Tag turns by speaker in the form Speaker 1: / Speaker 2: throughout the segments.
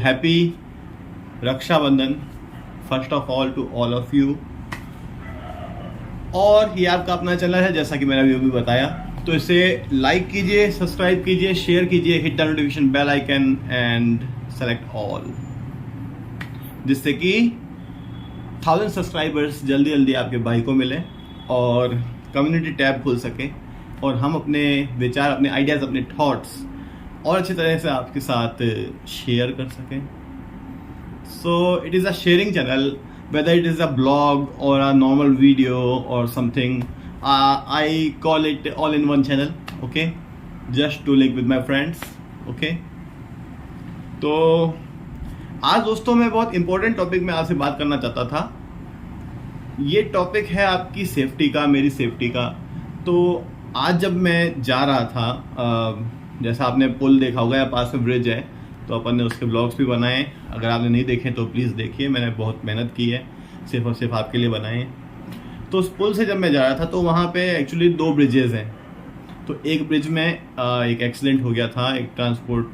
Speaker 1: Happy Rakshabandhan first of all to all of you. और ये आपका अपना चैनल है, जैसा कि मैंने अभी बताया, तो इसे लाइक कीजिए, सब्सक्राइब कीजिए, शेयर कीजिए, hit the notification bell icon and select all, जिससे कि 1000 सब्सक्राइबर्स जल्दी जल्दी आपके भाई को मिले और कम्युनिटी टैब खुल सके और हम अपने विचार, अपने आइडियाज, अपने थॉट्स और अच्छी तरह से आपके साथ शेयर कर सकें। So it is a sharing channel, whether it is a blog or a normal video or something. I call it all in one channel, okay, just to link with my friends, okay. तो आज दोस्तों मैं बहुत important topic में आपसे बात करना चाहता था। ये टॉपिक है आपकी सेफ्टी का, मेरी सेफ्टी का। तो आज जब मैं जा रहा था, जैसा आपने पुल देखा होगा या पास में ब्रिज है, तो अपन ने उसके ब्लॉग्स भी बनाए। अगर आपने नहीं देखे तो प्लीज़ देखिए, मैंने बहुत मेहनत की है, सिर्फ और सिर्फ आपके लिए बनाए। तो उस पुल से जब मैं जा रहा था तो वहाँ पे एक्चुअली 2 ब्रिजेज़ हैं। तो एक ब्रिज में एक एक्सीडेंट हो गया था, एक ट्रांसपोर्ट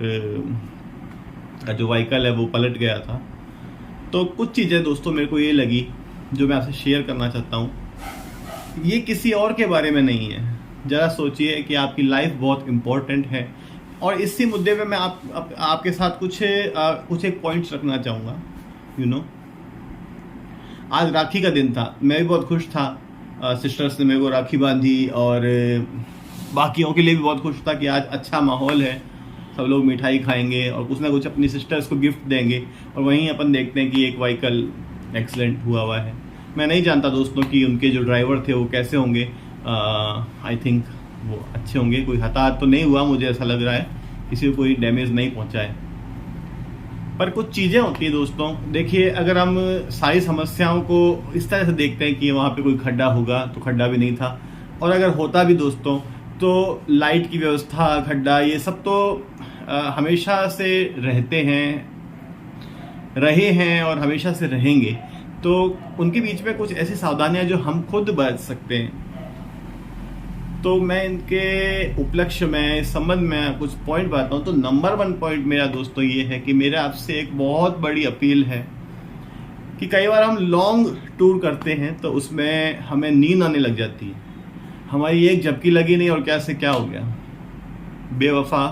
Speaker 1: का जो व्हीकल है वो पलट गया था। तो कुछ चीज़ें दोस्तों मेरे को ये लगी जो मैं आपसे शेयर करना चाहता हूँ। ये किसी और के बारे में नहीं है। ज़रा सोचिए कि आपकी लाइफ बहुत इम्पोर्टेंट है और इसी मुद्दे पे मैं आपके साथ कुछ एक पॉइंट्स रखना चाहूँगा। यू नो, आज राखी का दिन था, मैं भी बहुत खुश था। सिस्टर्स ने मेरे को राखी बांधी और बाकियों के लिए भी बहुत खुश था कि आज अच्छा माहौल है, सब लोग मिठाई खाएंगे और कुछ ना कुछ अपनी सिस्टर्स को गिफ्ट देंगे। और वहीं अपन देखते हैं कि एक व्हीकल एक्सीडेंट हुआ है। मैं नहीं जानता दोस्तों कि उनके जो ड्राइवर थे वो कैसे होंगे। आई थिंक वो अच्छे होंगे, कोई हताहत तो नहीं हुआ, मुझे ऐसा लग रहा है, किसी को कोई डैमेज नहीं पहुंचा है। पर कुछ चीज़ें होती हैं दोस्तों, देखिए, अगर हम सारी समस्याओं को इस तरह से देखते हैं कि वहाँ पे कोई खड्डा होगा, तो खड्डा भी नहीं था। और अगर होता भी दोस्तों तो लाइट की व्यवस्था, खड्डा, ये सब तो हमेशा से रहे हैं और हमेशा से रहेंगे। तो उनके बीच में कुछ ऐसी सावधानियां जो हम खुद बरत सकते हैं। तो मैं इनके उपलक्ष्य में, संबंध में कुछ पॉइंट बताता हूँ। तो नंबर 1 पॉइंट मेरा दोस्तों ये है कि मेरा आपसे एक बहुत बड़ी अपील है कि कई बार हम लॉन्ग टूर करते हैं तो उसमें हमें नींद आने लग जाती है। हमारी एक झपकी लगी नहीं और क्या से क्या हो गया, बेवफा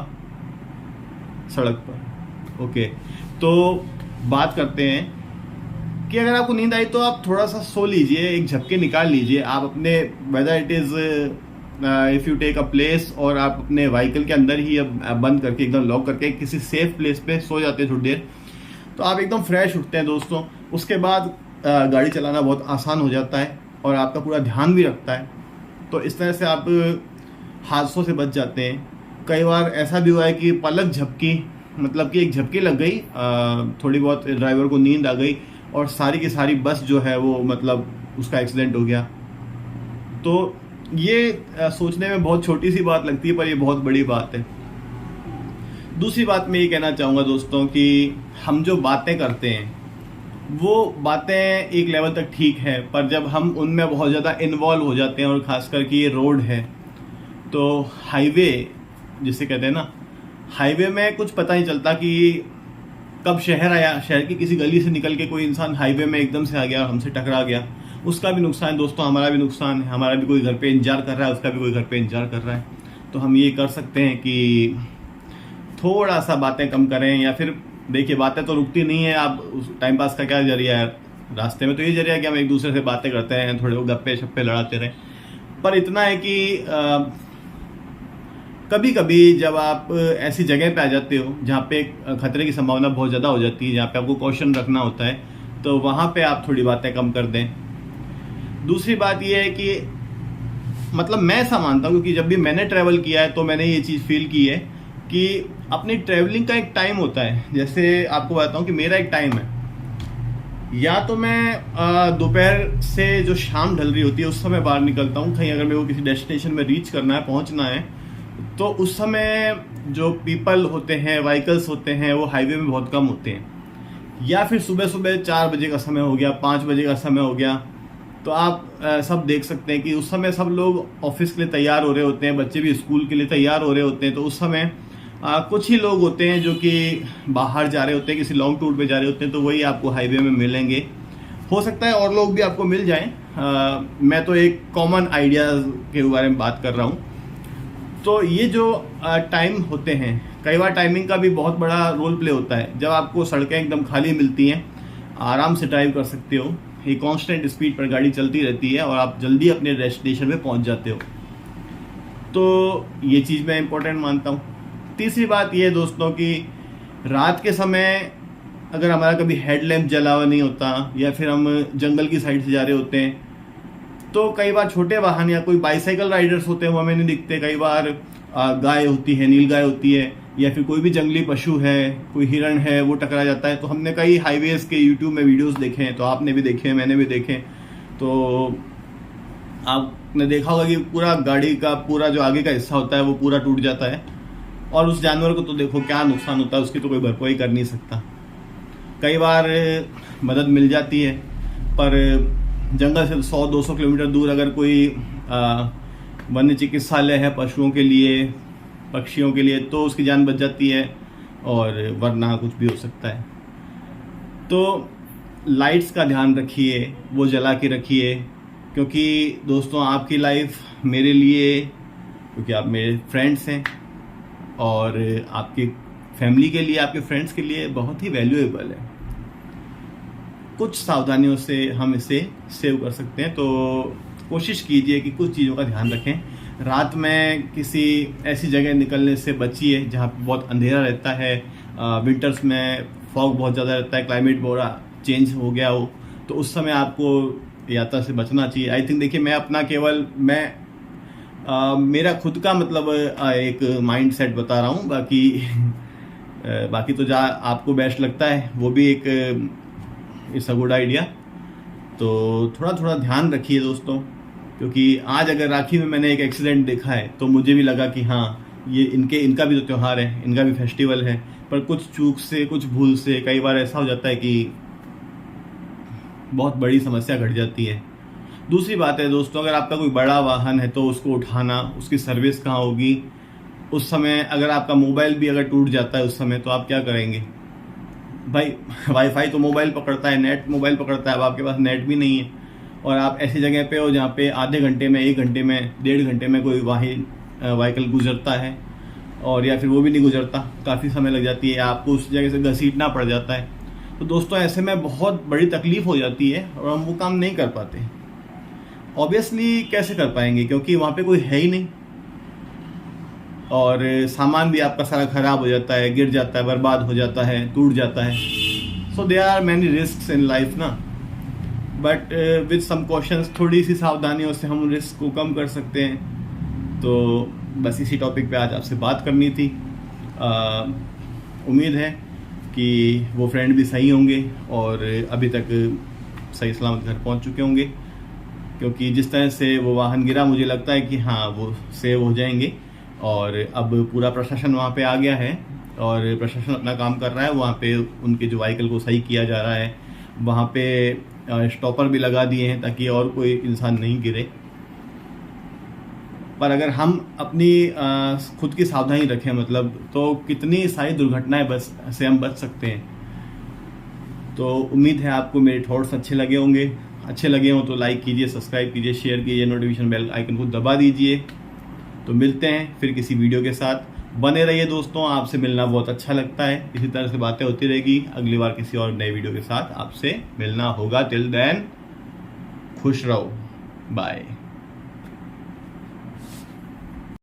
Speaker 1: सड़क पर। ओके, तो बात करते हैं कि अगर आपको नींद आई तो आप थोड़ा सा सो लीजिए, एक झपके निकाल लीजिए। आप अपने, whether it is if you take a place, और आप अपने व्हीकल के अंदर ही बंद करके, एकदम लॉक करके किसी सेफ प्लेस पे सो जाते हैं थोड़ी देर, तो आप एकदम फ्रेश उठते हैं दोस्तों। उसके बाद गाड़ी चलाना बहुत आसान हो जाता है और आपका पूरा ध्यान भी रखता है। तो इस तरह से आप हादसों से बच जाते हैं। कई बार ऐसा भी हुआ है कि पलक झपकी, मतलब कि एक झपकी लग गई, थोड़ी बहुत ड्राइवर को नींद आ गई और सारी की सारी बस जो है वो, मतलब उसका एक्सीडेंट हो गया। तो ये सोचने में बहुत छोटी सी बात लगती है, पर ये बहुत बड़ी बात है। दूसरी बात मैं ये कहना चाहूँगा दोस्तों कि हम जो बातें करते हैं वो बातें एक लेवल तक ठीक है, पर जब हम उनमें बहुत ज़्यादा इन्वॉल्व हो जाते हैं, और ख़ासकर कि ये रोड है, तो हाईवे जिसे कहते हैं ना, हाईवे में कुछ पता नहीं चलता कि कब शहर आया, शहर की किसी गली से निकल के कोई इंसान हाईवे में एकदम से आ गया और हमसे टकरा गया। उसका भी नुकसान है दोस्तों, हमारा भी नुकसान है। हमारा भी कोई घर पे इंतजार कर रहा है, उसका भी कोई घर पे इंतजार कर रहा है। तो हम ये कर सकते हैं कि थोड़ा सा बातें कम करें, या फिर देखिए, बातें तो रुकती नहीं है। आप टाइम पास का क्या जरिया है रास्ते में, तो ये जरिया है कि हम एक दूसरे से बातें करते हैं, थोड़े गप्पे शप्पे लड़ाते रहें। पर इतना है कि कभी कभी जब आप ऐसी जगह पे आ जाते हो जहाँ पे खतरे की संभावना बहुत ज़्यादा हो जाती है, जहाँ पे आपको कॉशन रखना होता है, तो वहाँ पे आप थोड़ी बातें कम कर दें। दूसरी बात यह है कि, मतलब मैं ऐसा मानता हूँ, क्योंकि जब भी मैंने ट्रैवल किया है तो मैंने ये चीज़ फील की है कि अपनी ट्रैवलिंग का एक टाइम होता है। जैसे आपको बताता हूँ कि मेरा एक टाइम है, या तो मैं दोपहर से जो शाम ढल रही होती है उस समय बाहर निकलता हूँ कहीं, अगर मेरे को किसी डेस्टिनेशन में रीच करना है, पहुँचना है, तो उस समय जो पीपल होते हैं, व्हीकल्स होते हैं, वो हाईवे में बहुत कम होते हैं। या फिर सुबह सुबह 4 बजे का समय हो गया, 5 बजे का समय हो गया, तो आप सब देख सकते हैं कि उस समय सब लोग ऑफिस के लिए तैयार हो रहे होते हैं, बच्चे भी स्कूल के लिए तैयार हो रहे होते हैं। तो उस समय कुछ ही लोग होते हैं जो कि बाहर जा रहे होते हैं, किसी लॉन्ग टूर पे जा रहे होते हैं, तो वही आपको हाईवे में मिलेंगे। हो सकता है और लोग भी आपको मिल जाएं। मैं तो एक कॉमन आइडियाज के बारे में बात कर रहा हूँ। तो ये जो टाइम होते हैं, कई बार टाइमिंग का भी बहुत बड़ा रोल प्ले होता है। जब आपको सड़कें एकदम खाली मिलती हैं, आराम से ड्राइव कर सकते हो, एक कांस्टेंट स्पीड पर गाड़ी चलती रहती है और आप जल्दी अपने डेस्टिनेशन पे पहुंच जाते हो, तो ये चीज़ मैं इम्पोर्टेंट मानता हूँ। तीसरी बात ये दोस्तों कि रात के समय अगर हमारा कभी हेडलैम्प जला हुआ नहीं होता या फिर हम जंगल की साइड से जा रहे होते हैं, तो कई बार छोटे वाहन या कोई बाइसाइकिल राइडर्स होते हैं वो हमें नहीं दिखते। कई बार गाय होती है, नील गाय होती है, या फिर कोई भी जंगली पशु है, कोई हिरण है, वो टकरा जाता है। तो हमने कई हाईवेज के यूट्यूब में वीडियोस देखे हैं, तो आपने भी देखे, मैंने भी देखे। तो आपने देखा होगा कि पूरा गाड़ी का पूरा जो आगे का हिस्सा होता है वो पूरा टूट जाता है, और उस जानवर को तो देखो क्या नुकसान होता है, उसकी तो कोई भरपाई कर नहीं सकता। कई बार मदद मिल जाती है, पर जंगल से 100-200 किलोमीटर दूर अगर कोई वन्य चिकित्सालय है पशुओं के लिए, पक्षियों के लिए, तो उसकी जान बच जाती है, और वरना कुछ भी हो सकता है। तो लाइट्स का ध्यान रखिए, वो जला के रखिए, क्योंकि दोस्तों आपकी लाइफ मेरे लिए, क्योंकि आप मेरे फ्रेंड्स हैं, और आपकी फैमिली के लिए, आपके फ्रेंड्स के लिए बहुत ही वैल्यूएबल है। कुछ सावधानियों से हम इसे सेव कर सकते हैं, तो कोशिश कीजिए कि कुछ चीज़ों का ध्यान रखें। रात में किसी ऐसी जगह निकलने से बचिए जहाँ पे बहुत अंधेरा रहता है। विंटर्स में फॉग बहुत ज़्यादा रहता है, क्लाइमेट बहुत चेंज हो गया हो, तो उस समय आपको यात्रा से बचना चाहिए। आई थिंक देखिए, मैं अपना केवल मेरा खुद का मतलब एक माइंड सेट बता रहा हूँ, बाकी तो जहाँ आपको बेस्ट लगता है वो भी एक इट्स अ गुड आइडिया। तो थोड़ा थोड़ा ध्यान रखिए दोस्तों, क्योंकि आज अगर राखी में मैंने एक एक्सीडेंट देखा है तो मुझे भी लगा कि हाँ, ये इनका भी तो त्यौहार है, इनका भी फेस्टिवल है, पर कुछ चूक से, कुछ भूल से कई बार ऐसा हो जाता है कि बहुत बड़ी समस्या घट जाती है। दूसरी बात है दोस्तों, अगर आपका कोई बड़ा वाहन है तो उसको उठाना, उसकी सर्विस कहाँ होगी उस समय। अगर आपका मोबाइल भी अगर टूट जाता है उस समय, तो आप क्या करेंगे भाई? वाईफाई तो मोबाइल पकड़ता है, नेट मोबाइल पकड़ता है, अब आपके पास नेट भी नहीं है, और आप ऐसी जगह पे हो जहाँ पे आधे घंटे में, 1 घंटे में, 1.5 घंटे में कोई व्हीकल गुजरता है, और या फिर वो भी नहीं गुजरता, काफ़ी समय लग जाती है, आपको उस जगह से घसीटना पड़ जाता है। तो दोस्तों ऐसे में बहुत बड़ी तकलीफ हो जाती है और हम वो काम नहीं कर पाते। ऑब्वियसली कैसे कर पाएंगे, क्योंकि वहाँ पे कोई है ही नहीं, और सामान भी आपका सारा खराब हो जाता है, गिर जाता है, बर्बाद हो जाता है, टूट जाता है। So there are many risks in life ना, बट विद सम कॉशंस, थोड़ी सी सावधानियों से हम रिस्क को कम कर सकते हैं। तो बस इसी टॉपिक पे आज आपसे बात करनी थी। उम्मीद है कि वो फ्रेंड भी सही होंगे और अभी तक सही सलामत घर पहुंच चुके होंगे, क्योंकि जिस तरह से वो वाहन गिरा मुझे लगता है कि हाँ, वो सेव हो जाएंगे। और अब पूरा प्रशासन वहाँ पे आ गया है और प्रशासन अपना काम कर रहा है। वहाँ पे उनके जो व्हीकल को सही किया जा रहा है, वहाँ पे स्टॉपर भी लगा दिए हैं ताकि और कोई इंसान नहीं गिरे। पर अगर हम अपनी खुद की सावधानी रखें मतलब, तो कितनी सारी दुर्घटनाएं से हम बच सकते हैं। तो उम्मीद है आपको मेरे थॉट्स अच्छे लगे होंगे। अच्छे लगे हों तो लाइक कीजिए, सब्सक्राइब कीजिए, शेयर कीजिए, नोटिफिकेशन बेल आइकन को दबा दीजिए। तो मिलते हैं फिर किसी वीडियो के साथ। बने रहिए दोस्तों, आपसे मिलना बहुत अच्छा लगता है। इसी तरह से बातें होती रहेगी। अगली बार किसी और नए वीडियो के साथ आपसे मिलना होगा। टिल देन खुश रहो, बाय।